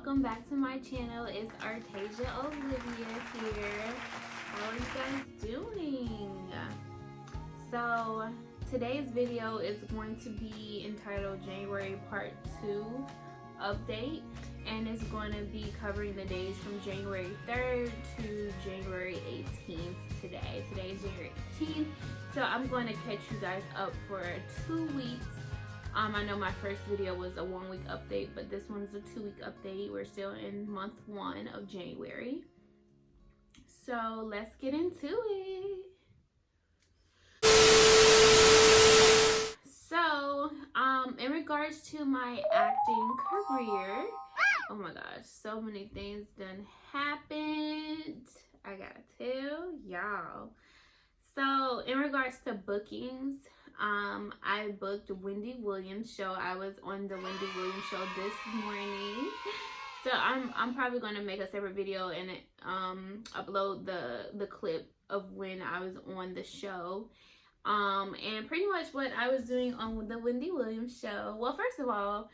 welcome back to my channel. It's Artasia Olivia here. How are you guys doing? So today's video is going to be entitled January Part 2 Update, and it's going to be covering the days from January 3rd to January 18th today. Today is January 18th, so I'm going to catch you guys up for 2 weeks. I know my first video was a 1 week update, but this one's a 2 week update. We're still in month 1 of January. So let's get into it. So, in regards to my acting career, oh my gosh, so many things done happened. I gotta tell y'all. So, in regards to bookings, I booked Wendy Williams' show. I was on the Wendy Williams show this morning. So I'm probably gonna make a separate video and upload the clip of when I was on the show. And pretty much what I was doing on the Wendy Williams show. Well, first of all,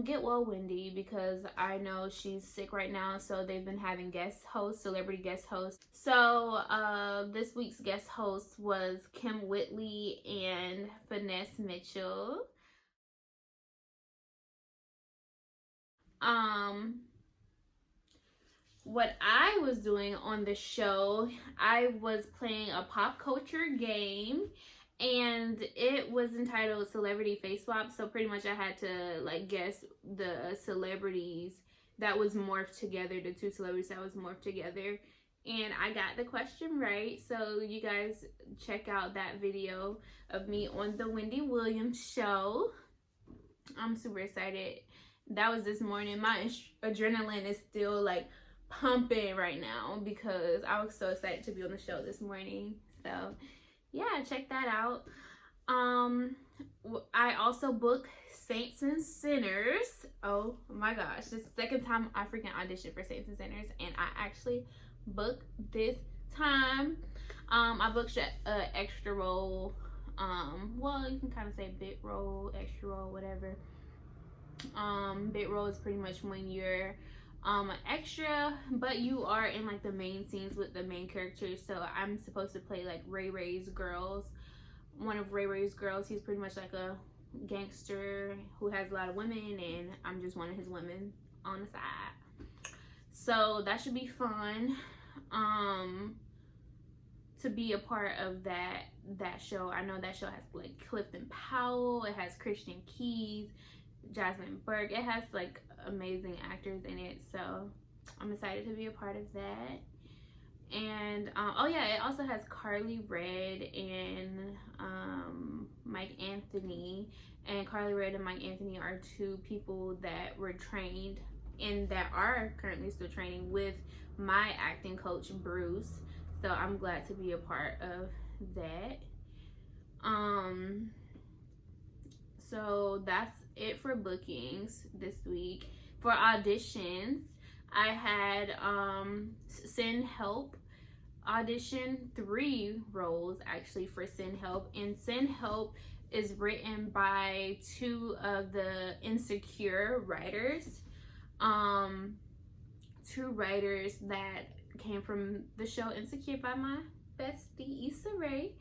get well, Wendy, because I know she's sick right now. So they've been having guest hosts, celebrity guest hosts. So this week's guest host was Kim Whitley and Finesse Mitchell. What I was doing on the show, I was playing a pop culture game, and it was entitled Celebrity Face Swap. So pretty much I had to like guess the celebrities that was morphed together, the two celebrities that was morphed together, and I got the question right. So you guys check out that video of me on the Wendy Williams show. I'm super excited. That was this morning. My adrenaline is still like pumping right now because I was so excited to be on the show this morning. So yeah, check that out. I also booked Saints and Sinners. Oh my gosh, this is the second time I freaking auditioned for Saints and Sinners, and I actually booked this time. I booked an extra role. Well, you can kind of say bit role, extra role, whatever. Bit role is pretty much when you're an extra, but you are in like the main scenes with the main characters. So I'm supposed to play like Ray Ray's girls, one of Ray Ray's girls. He's pretty much like a gangster who has a lot of women, and I'm just one of his women on the side. So that should be fun to be a part of that show. I know that show has like Clifton Powell, it has Christian Keys, Jasmine Burke. It has like amazing actors in it, so I'm excited to be a part of that. And oh yeah, it also has Carly Red and Mike Anthony. And Carly Red and Mike Anthony are two people that were trained and that are currently still training with my acting coach Bruce. So I'm glad to be a part of that. So that's it for bookings this week. For auditions, I had Send Help audition 3 roles actually for Send Help, and Send Help is written by 2 of the Insecure writers. 2 writers that came from the show Insecure by my bestie Issa Rae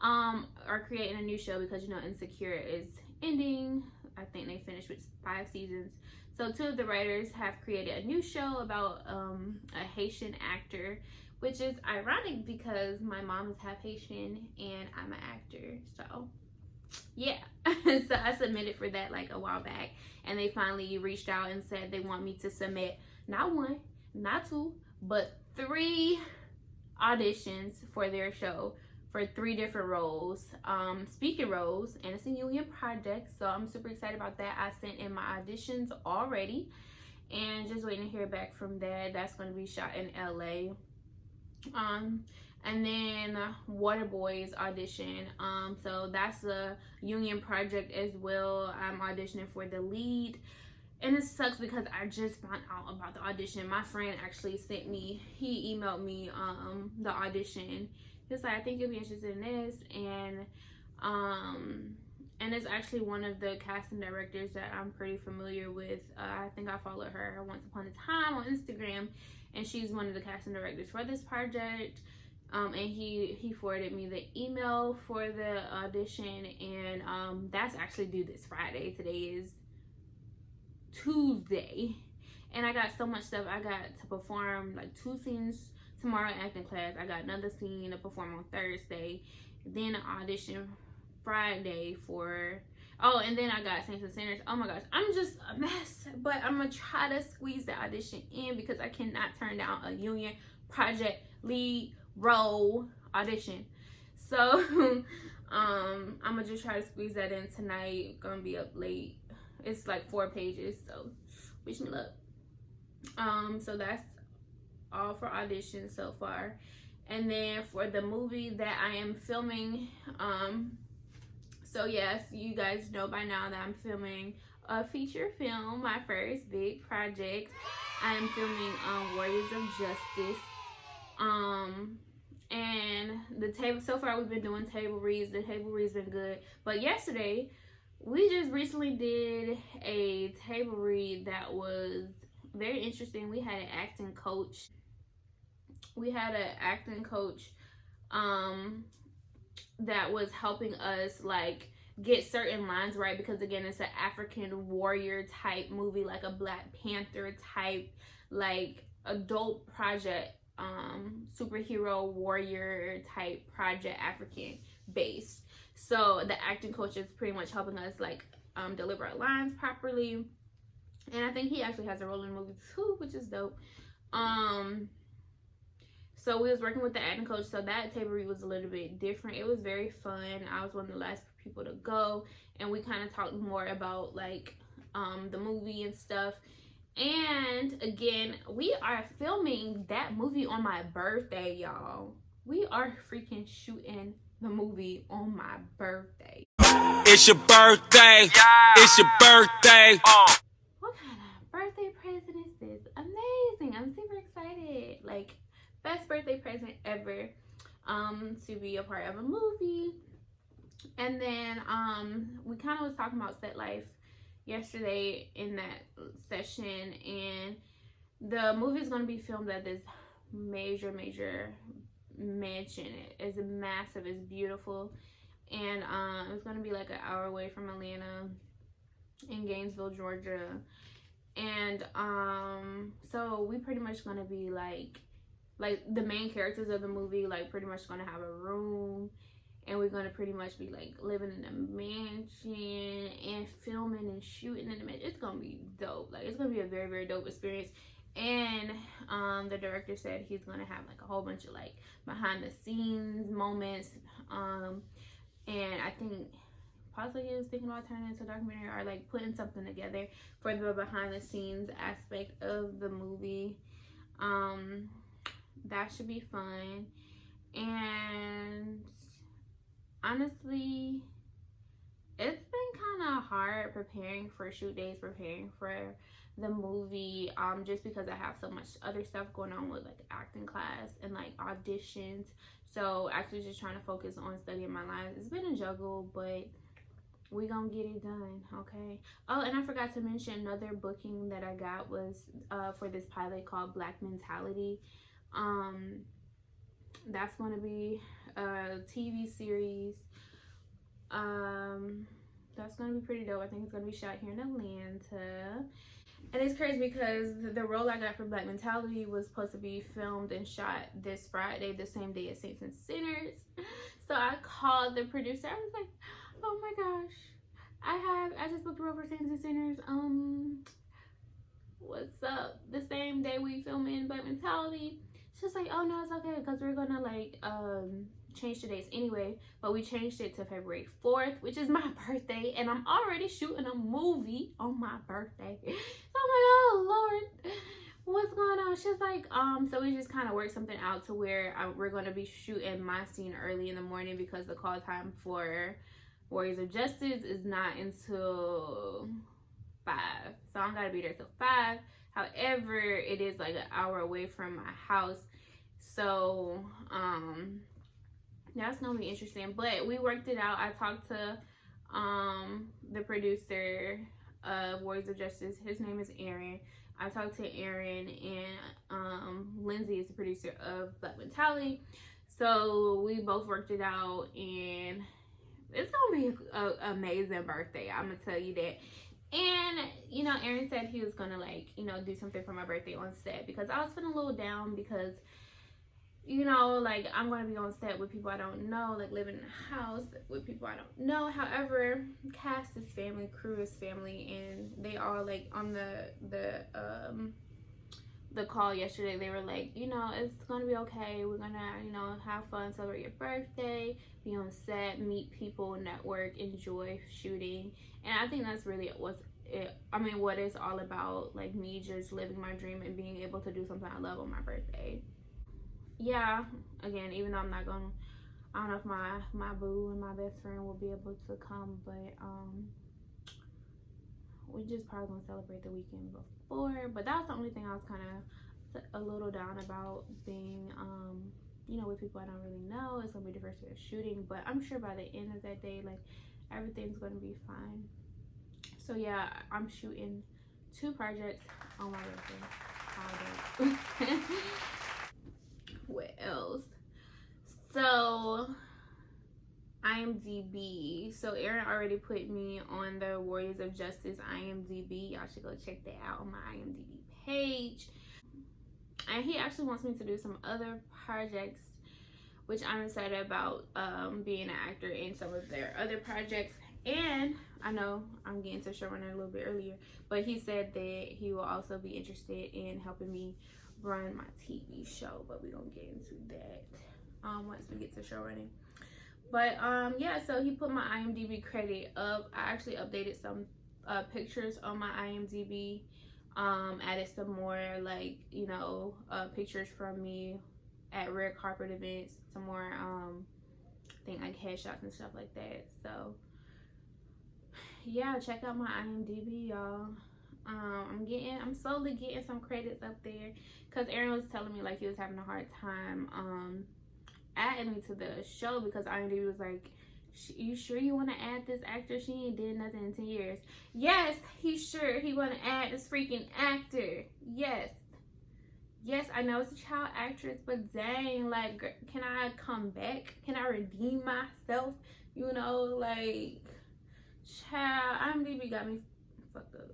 are creating a new show because, you know, Insecure is ending. I think they finished with 5 seasons. So 2 of the writers have created a new show about a Haitian actor, which is ironic because my mom is half Haitian and I'm an actor. So yeah. So I submitted for that like a while back, and they finally reached out and said they want me to submit not 1, not 2, but 3 auditions for their show for 3 different roles, speaking roles, and it's a union project. So I'm super excited about that. I sent in my auditions already and just waiting to hear back from that. That's going to be shot in LA. And then Waterboy's audition, so that's a union project as well. I'm auditioning for the lead, and it sucks because I just found out about the audition. My friend actually sent me, he emailed me the audition. He was like, I think you'll be interested in this, and and it's actually one of the casting directors that I'm pretty familiar with. I think I followed her once upon a time on Instagram, and she's one of the casting directors for this project. And he forwarded me the email for the audition, and that's actually due this Friday. Today is Tuesday, and I got so much stuff. I got to perform like 2 scenes tomorrow in acting class. I got another scene to perform on Thursday, then an audition Friday for, oh, and then I got Saints and Sinners. Oh my gosh, I'm just a mess, but I'm gonna try to squeeze the audition in because I cannot turn down a union project lead role audition. So I'm gonna just try to squeeze that in tonight. Gonna be up late. It's like 4 pages, so wish me luck. So that's all for auditions so far. And then for the movie that I am filming, so yes, you guys know by now that I'm filming a feature film, my first big project. I am filming Warriors of Justice. And the table, so far we've been doing table reads. The table reads been good, but yesterday we just recently did a table read that was very interesting. We had an acting coach. That was helping us like get certain lines right, because again, it's an African warrior type movie, like a Black Panther type, like adult project, superhero warrior type project, African based. So the acting coach is pretty much helping us like deliver our lines properly, and I think he actually has a role in the movie too, which is dope. So we was working with the acting coach, so that table read was a little bit different. It was very fun. I was one of the last people to go, and we kind of talked more about like the movie and stuff. And again, we are filming that movie on my birthday, y'all. We are freaking shooting the movie on my birthday. It's your birthday. Yeah. It's your birthday. What kind of birthday present is this? Amazing. I'm super excited. Like, best birthday present ever, to be a part of a movie. And then we kind of was talking about set life yesterday in that session, and the movie is going to be filmed at this major mansion. It's massive, it's beautiful, and it's going to be like an hour away from Atlanta, in Gainesville, Georgia. And so we pretty much going to be like the main characters of the movie, like pretty much going to have a room, and we're going to pretty much be like living in a mansion and filming and shooting in the mansion. It's going to be dope. Like, it's going to be a very, very dope experience. And the director said he's going to have like a whole bunch of like behind the scenes moments. And I think possibly he was thinking about turning it into a documentary or like putting something together for the behind the scenes aspect of the movie. That should be fun. And honestly, it's been kind of hard preparing for shoot days, preparing for the movie, just because I have so much other stuff going on with like acting class and like auditions. So actually just trying to focus on studying my lines. It's been a juggle, but we gonna get it done, okay? Oh, and I forgot to mention another booking that I got was for this pilot called Black Mentality. That's going to be a TV series. That's going to be pretty dope. I think it's going to be shot here in Atlanta. And it's crazy because the role I got for Black Mentality was supposed to be filmed and shot this Friday, the same day as Saints and Sinners. So I called the producer. I was like, oh my gosh, I just booked a role for Saints and Sinners. What's up? The same day we filming Black Mentality. She's like, oh no, it's okay, because we're gonna like change the dates anyway. But we changed it to February 4th, which is my birthday, and I'm already shooting a movie on my birthday. So I'm like, oh Lord, what's going on? She's like, so we just kind of worked something out to where we're gonna be shooting my scene early in the morning, because the call time for Warriors of Justice is not until 5. So I gotta be there till 5. However, it is like an hour away from my house. So that's gonna be interesting. But we worked it out. I talked to The producer of Warriors of Justice, his name is Aaron. I talked to Aaron, and Lindsay is the producer of Black Mentality. So we both worked it out, and it's gonna be an amazing birthday. I'm gonna tell you that. And you know, Aaron said he was gonna, like, you know, do something for my birthday on set, because I was feeling a little down, because you know, like, I'm going to be on set with people I don't know, like living in a house with people I don't know. However, cast is family, crew is family, and they all, like, on the call yesterday, they were like, you know, it's going to be okay. We're going to, you know, have fun, celebrate your birthday, be on set, meet people, network, enjoy shooting. And I think that's really what it's all about, like me just living my dream and being able to do something I love on my birthday. Yeah, again, even though I'm not gonna, I don't know if my boo and my best friend will be able to come, but we just probably gonna celebrate the weekend before. But that was the only thing I was kind of a little down about, being you know, with people I don't really know. It's gonna be the first day of shooting, but I'm sure by the end of that day, like, everything's gonna be fine. So yeah, I'm shooting 2 projects on my birthday. What else? So IMDb. So Aaron already put me on the Warriors of Justice IMDb. Y'all should go check that out on my IMDb page. And he actually wants me to do some other projects, which I'm excited about, being an actor in some of their other projects. And I know I'm getting to showrunner a little bit earlier, but he said that he will also be interested in helping me run my TV show, but we're gonna get into that once we get to show running. But yeah, so he put my IMDb credit up. I actually updated some pictures on my IMDb, added some more, like, you know, pictures from me at red carpet events, some more I think like headshots and stuff like that. So yeah, check out my IMDb, y'all. I'm slowly getting some credits up there, because Aaron was telling me, like, he was having a hard time adding me to the show, because IMDb was like, you sure you want to add this actor? She ain't did nothing in 10 years. Yes, he's sure he want to add this freaking actor. Yes, I know it's a child actress, but dang, like, can I come back? Can I redeem myself? You know, like, child, IMDb got me fucked up.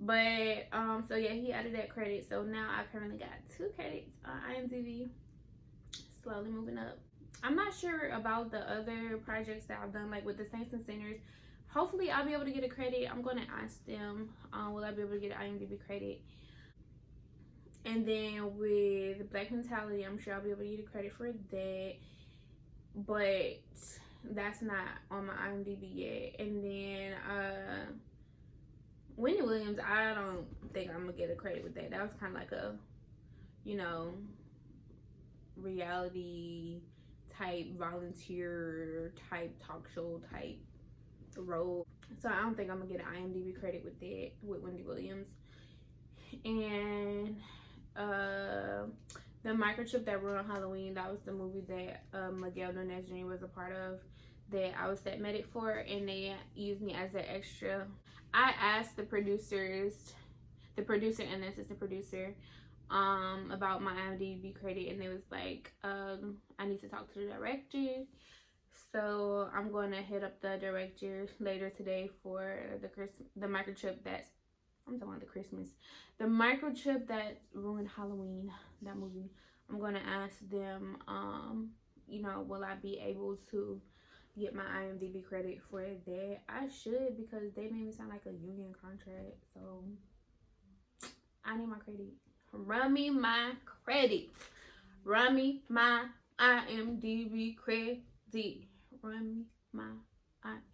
But so yeah, he added that credit, so now I currently got 2 credits on IMDb. Slowly moving up. I'm not sure about the other projects that I've done, like with the Saints and Sinners. Hopefully I'll be able to get a credit. I'm going to ask them, will I be able to get an IMDb credit? And then with Black Mentality, I'm sure I'll be able to get a credit for that, but that's not on my IMDb yet. And then Wendy Williams, I don't think I'm gonna get a credit with that. That was kind of like a, you know, reality type, volunteer type, talk show type role. So I don't think I'm gonna get an IMDb credit with that, with Wendy Williams. And the microchip that ruined Halloween, that was the movie that Miguel Nunez Jr. was a part of, that I was set medic for, and they used me as an extra. I asked the producers, the producer and the assistant producer, about my IMDb credit, and they was like, I need to talk to the director. So I'm going to hit up the director later today for the microchip that's, I'm talking about the microchip that ruined Halloween, that movie. I'm going to ask them, you know, will I be able to get my IMDb credit for that? I should, because they made me sound like a union contract. So I need my credit. Run me my credit. Run me my IMDb credit. Run me my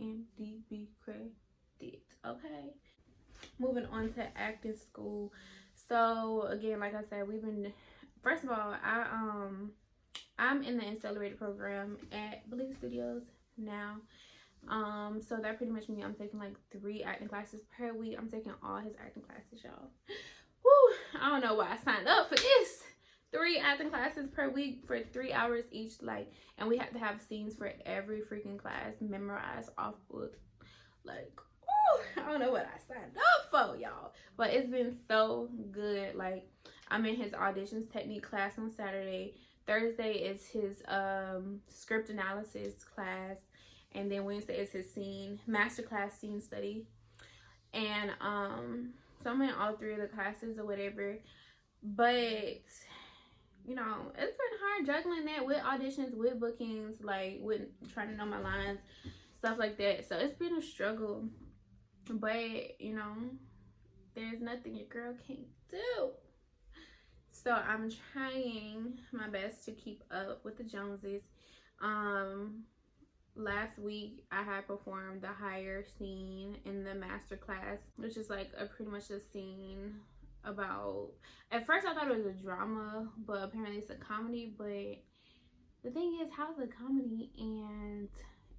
IMDb credit. Okay. Moving on to acting school. So again, like I said, first of all, I'm in the accelerated program at Believe Studios now. So that pretty much means I'm taking like 3 acting classes per week. I'm taking all his acting classes, y'all. Woo, I don't know why I signed up for this. 3 acting classes per week for 3 hours each, like, and we had to have scenes for every freaking class memorized off book. Like, ooh, I don't know what I signed up for, y'all, but it's been so good. Like, I'm in his auditions technique class on Saturday. Thursday is his script analysis class, and then Wednesday is his scene masterclass scene study. And so I'm in all 3 of the classes or whatever. But you know, it's been hard juggling that with auditions, with bookings, like with trying to know my lines, stuff like that. So it's been a struggle, but you know, there's nothing your girl can't do. So I'm trying my best to keep up with the Joneses. Last week I had performed the higher scene in the master class, which is like pretty much a scene about, at first I thought it was a drama, but apparently it's a comedy. But the thing is, how's a comedy and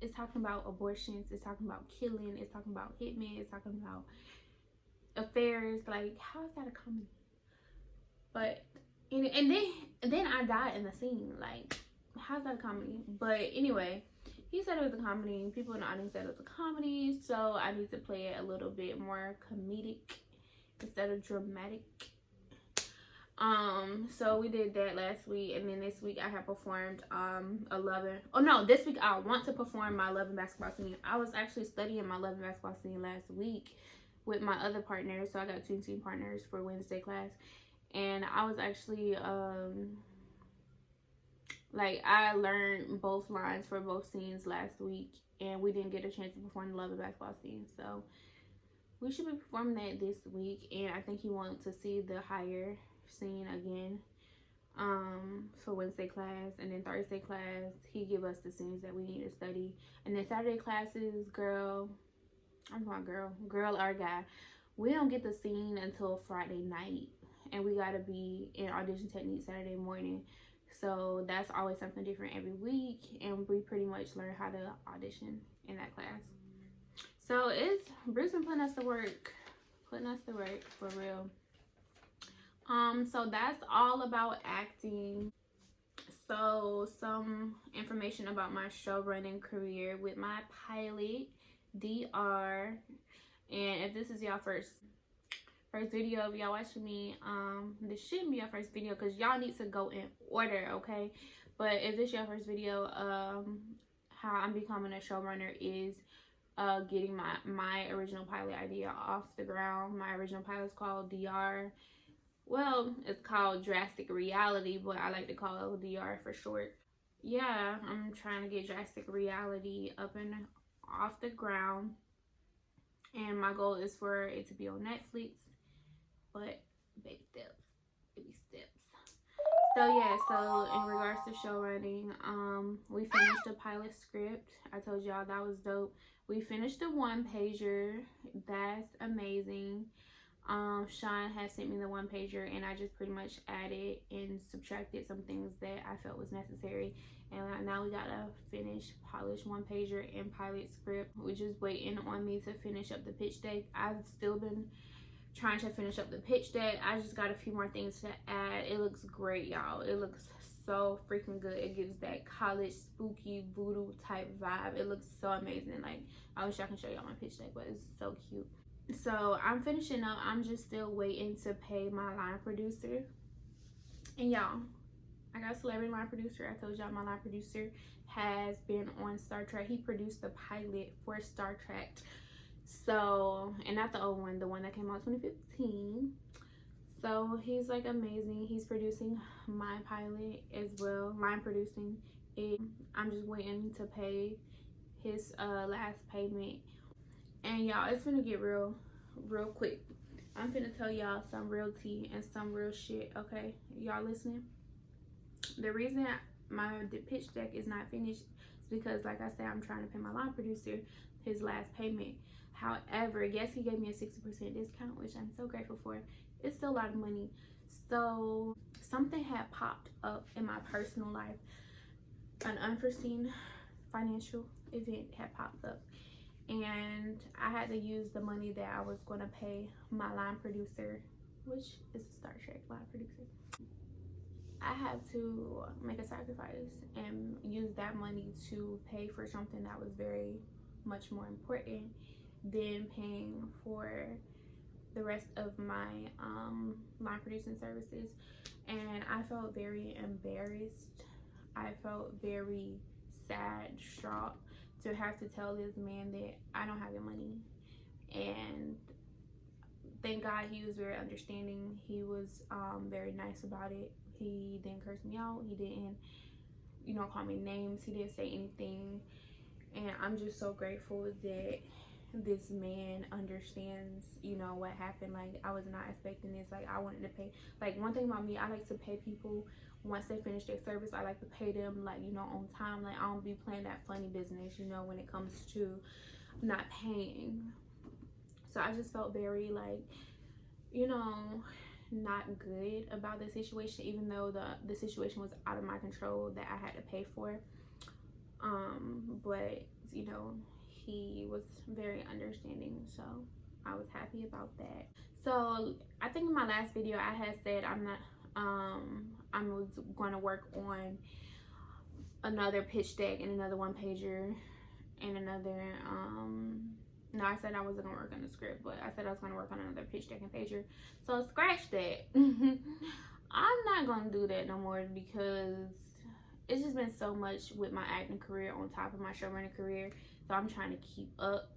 it's talking about abortions, it's talking about killing, it's talking about hitmen, it's talking about affairs? Like, how is that a comedy? But and then I died in the scene. Like, how's that a comedy? But anyway, he said it was a comedy. People in the audience said it was a comedy, so I need to play it a little bit more comedic instead of dramatic. So we did that last week, and then this week I have performed this week I want to perform my Love and Basketball scene. I was actually studying my Love and Basketball scene last week with my other partners, so I got 2 team partners for Wednesday class, and I was actually like, I learned both lines for both scenes last week, and we didn't get a chance to perform the Love and Basketball scene, so we should be performing that this week. And I think he wants to see the higher scene again for Wednesday class, and then Thursday class he give us the scenes that we need to study, and then Saturday classes, girl or guy, we don't get the scene until Friday night, and we gotta be in audition technique Saturday morning. So that's always something different every week, and we pretty much learn how to audition in that class. So Bruce been putting us to work for real. So that's all about acting. So some information about my show running career with my pilot, DR. And if this is y'all first video of y'all watching me, this shouldn't be your first video because y'all need to go in order, okay? But if this your first video, how I'm becoming a showrunner is getting my original pilot idea off the ground. My original pilot is called DR. Well, it's called Drastic Reality, but I like to call it DR for short. Yeah, I'm trying to get Drastic Reality up and off the ground, and my goal is for it to be on Netflix. But baby steps. So yeah, so in regards to show running, we finished the pilot script. I told y'all that was dope. We finished the 1-pager. That's amazing. Sean has sent me the 1-pager, and I just pretty much added and subtracted some things that I felt was necessary. And now we gotta finish polish 1-pager and pilot script. We're just waiting on me to finish up the pitch deck. I've still been trying to finish up the pitch deck. I just got a few more things to add. It looks great, y'all. It looks so freaking good. It gives that college spooky voodoo type vibe. It looks so amazing. Like, I wish I can show y'all my pitch deck, but it's so cute. So I'm finishing up. I'm just still waiting to pay my line producer. And y'all, I got a celebrity line producer. I told y'all my line producer has been on Star Trek. He produced the pilot for Star Trek. So, and not the old one, the one that came out 2015. So he's like amazing. He's producing my pilot as well, line producing it. I'm just waiting to pay his last payment. And y'all, it's gonna get real quick. I'm gonna tell y'all some real tea and some real shit, okay? Y'all listening? The reason the pitch deck is not finished is because, like I said, I'm trying to pay my line producer his last payment. However, yes, he gave me a 60% discount, which I'm so grateful for. It's still a lot of money. So something had popped up in my personal life. An unforeseen financial event had popped up, and I had to use the money that I was going to pay my line producer, which is a Star Trek line producer. I had to make a sacrifice and use that money to pay for something that was very much more important than paying for the rest of my line producing services. And I felt very embarrassed. I felt very sad, distraught to have to tell this man that I don't have your money. And thank God he was very understanding. He was very nice about it. He didn't curse me out. He didn't, you know, call me names. He didn't say anything. And I'm just so grateful that this man understands, you know, what happened. Like, I was not expecting this. Like, I wanted to pay. Like, one thing about me, I like to pay people once they finish their service. I like to pay them, like, you know, on time. Like, I don't be playing that funny business, you know, when it comes to not paying. So I just felt very, like, you know, not good about the situation, even though the situation was out of my control that I had to pay for. But, you know, he was very understanding, so I was happy about that. So I think in my last video I had said I was going to work on another pitch deck and another one pager and another no, I said I wasn't gonna work on the script, but I said I was gonna work on another pitch deck and pager. So scratch that. I'm not gonna do that no more because it's just been so much with my acting career on top of my showrunning career. So I'm trying to keep up,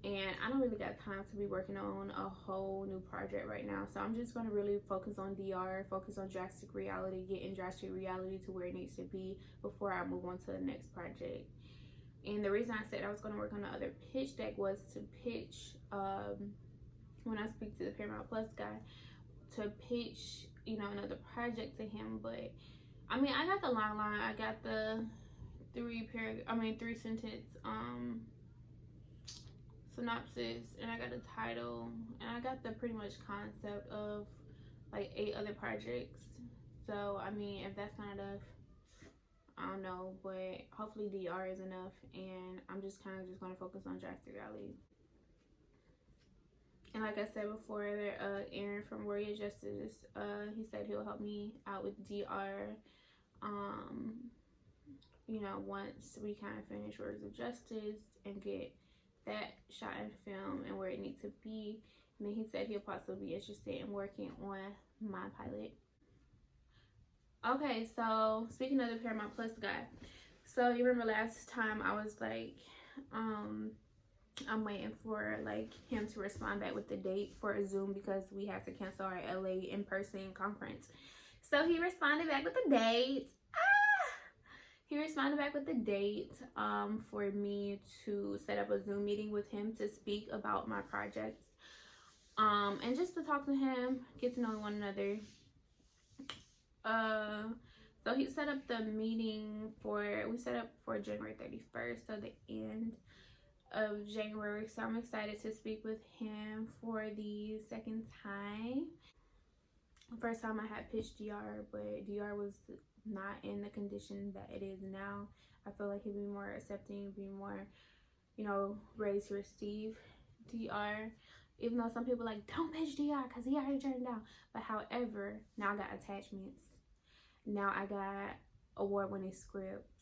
and I don't really got time to be working on a whole new project right now. So I'm just gonna really focus on DR, focus on drastic reality, getting drastic reality to where it needs to be before I move on to the next project. And the reason I said I was going to work on the other pitch deck was to pitch, when I speak to the Paramount Plus guy, to pitch, you know, another project to him. But I mean, I got the long line, I got the three sentence synopsis, and I got the title, and I got the pretty much concept of like 8 other projects. So I mean, if that's not enough, I don't know, but hopefully DR is enough, and I'm just kind of just going to focus on drastic reality. And like I said before, Aaron from Warrior Justice, he said he'll help me out with DR, you know, once we kind of finish Words of Justice and get that shot and film and where it needs to be. And then he said he'll possibly be interested in working on my pilot. Okay, so speaking of the Paramount Plus guy, so you remember last time I was like, I'm waiting for like him to respond back with the date for a Zoom because we have to cancel our LA in-person conference. So he responded back with the date. He responded back with the date for me to set up a Zoom meeting with him to speak about my projects, and just to talk to him, get to know one another. So he set up the meeting we set up for January 31st, so the end of January. So I'm excited to speak with him for the second time. The first time I had pitched DR, but DR was not in the condition that it is now. I feel like he'd be more accepting, be more, you know, ready to receive DR. Even though some people like, don't pitch DR because he already turned down. But however, now I got attachments. Now I got award-winning scripts.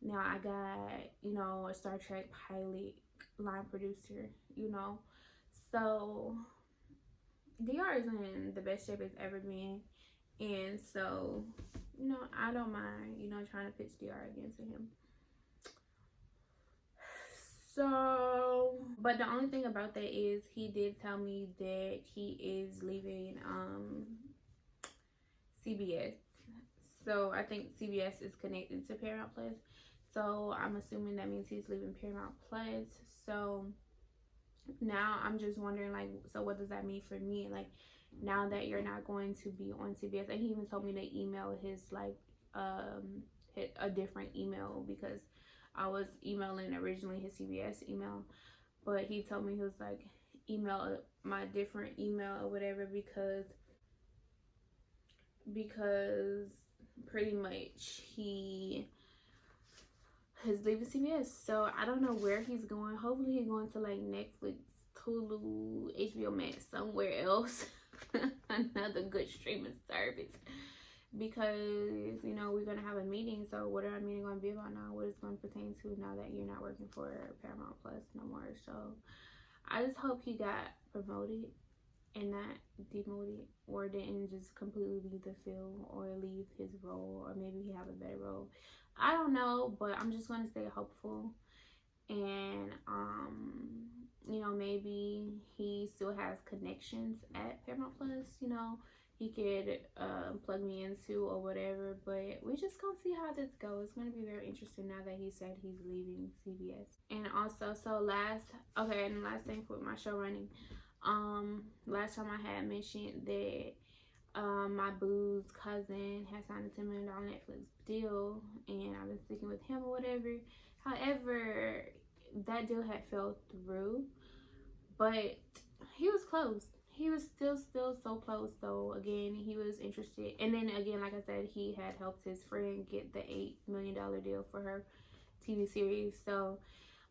Now I got, you know, a Star Trek pilot line producer, you know. So DR is in the best shape it's ever been. And so, you know, I don't mind, you know, trying to pitch DR again to him. So, but the only thing about that is he did tell me that he is leaving CBS. So I think CBS is connected to Paramount Plus. So I'm assuming that means he's leaving Paramount Plus. So now I'm just wondering, like, so what does that mean for me? Like, now that you're not going to be on CBS, and he even told me to email his, like, a different email, because I was emailing originally his CBS email, but he told me he was like, email my different email or whatever, because pretty much he is leaving CBS. So I don't know where he's going. Hopefully he's going to like Netflix, Hulu, HBO Max, somewhere else. Another good streaming service. because, you know, we're going to have a meeting. So what are our meeting going to be about now? What is going to pertain to now that you're not working for Paramount Plus no more? So I just hope he got promoted and not demoted, or didn't just completely leave the field or leave his role, or maybe he have a better role. I don't know, but I'm just going to stay hopeful. And you know, maybe he still has connections at Paramount Plus, you know, he could plug me into or whatever. But we just gonna see how this goes. It's gonna be very interesting now that he said he's leaving CBS. And also, so last thing for my show running, last time I had mentioned that my boo's cousin had signed a $10 million Netflix deal, and I've been sticking with him or whatever. However, that deal had fell through, but he was close. He was still so close. So again, he was interested. And then again, like I said, he had helped his friend get the $8 million deal for her TV series. So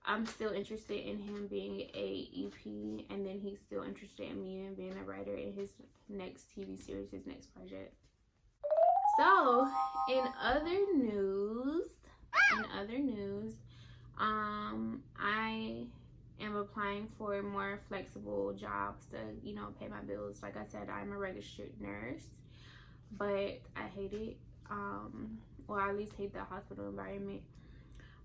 I'm still interested in him being a EP, and then he's still interested in me and being a writer in his next TV series, his next project. So in other news, I am applying for more flexible jobs to, you know, pay my bills. Like I said, I'm a registered nurse, but I hate it. Well, I at least hate the hospital environment.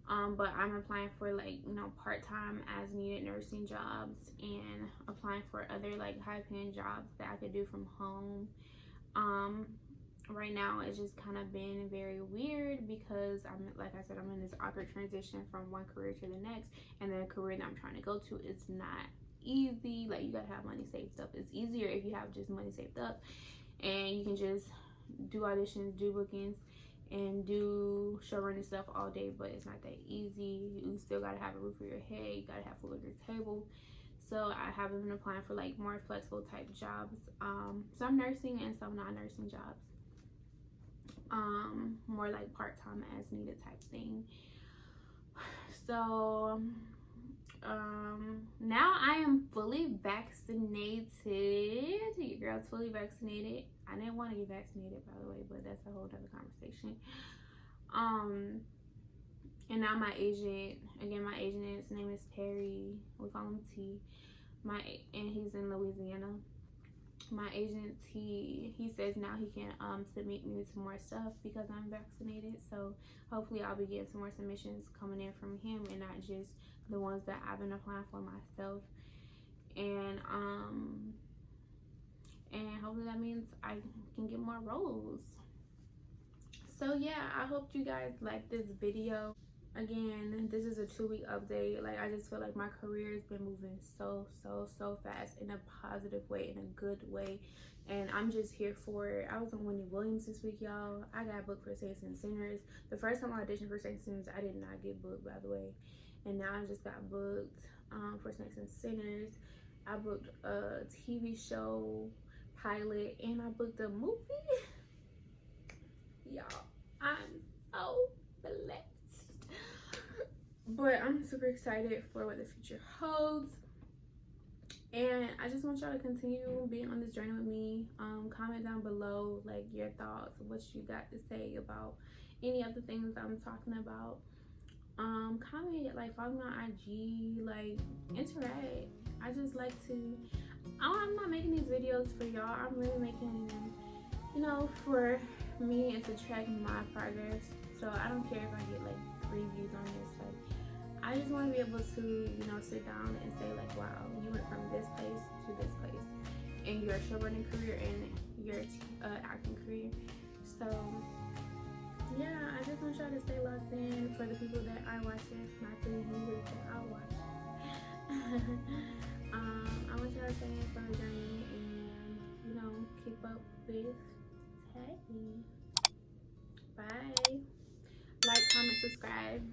But I'm applying for, like, you know, part-time as needed nursing jobs, and applying for other like high-paying jobs that I could do from home. Right now it's just kind of been very weird because like I said, I'm in this awkward transition from one career to the next, and the career that I'm trying to go to is not easy. Like, you gotta have money saved up. It's easier if you have just money saved up and you can just do auditions, do bookings, and do showrunning stuff all day, but it's not that easy. You still gotta have a roof over your head, you gotta have food on your table. So I haven't been applying for like more flexible type jobs, some nursing and some non-nursing jobs, more like part-time as needed type thing. So now I am fully vaccinated. Your girl's fully vaccinated. I didn't want to get vaccinated, by the way, but that's a whole other conversation. And now my agent, his name is Terry, we call him T, and he's in Louisiana. My agent, he says now he can submit me to more stuff because I'm vaccinated. So hopefully I'll be getting some more submissions coming in from him, and not just the ones that I've been applying for myself. And hopefully that means I can get more roles. So yeah, I hope you guys like this video. Again, this is a 2-week update. Like, I just feel like my career has been moving so fast, in a positive way, in a good way, and I'm just here for it. I was on Wendy Williams this week, y'all. I got booked for Saints and Sinners. The first time I auditioned for Saints and Sinners, I did not get booked, by the way, and now I just got booked for Saints and Sinners. I booked a TV show pilot, and I booked a movie. Y'all, I'm so blessed. But I'm super excited for what the future holds, and I just want y'all to continue being on this journey with me. Comment down below like your thoughts, what you got to say about any of the things I'm talking about. Comment, like, follow me on IG, like, interact. I just like to, I'm not making these videos for y'all. I'm really making them, you know, for me and to track my progress. So I don't care if I get like 3 views on this. Like, I just want to be able to, you know, sit down and say like, wow, you went from this place to this place in your showrunning career and your acting career. So yeah, I just want y'all to stay locked in. For the people that are watching, not the viewers that are watching. I want y'all to stay in for the journey and, you know, keep up with Tay. Bye. Like, comment, subscribe.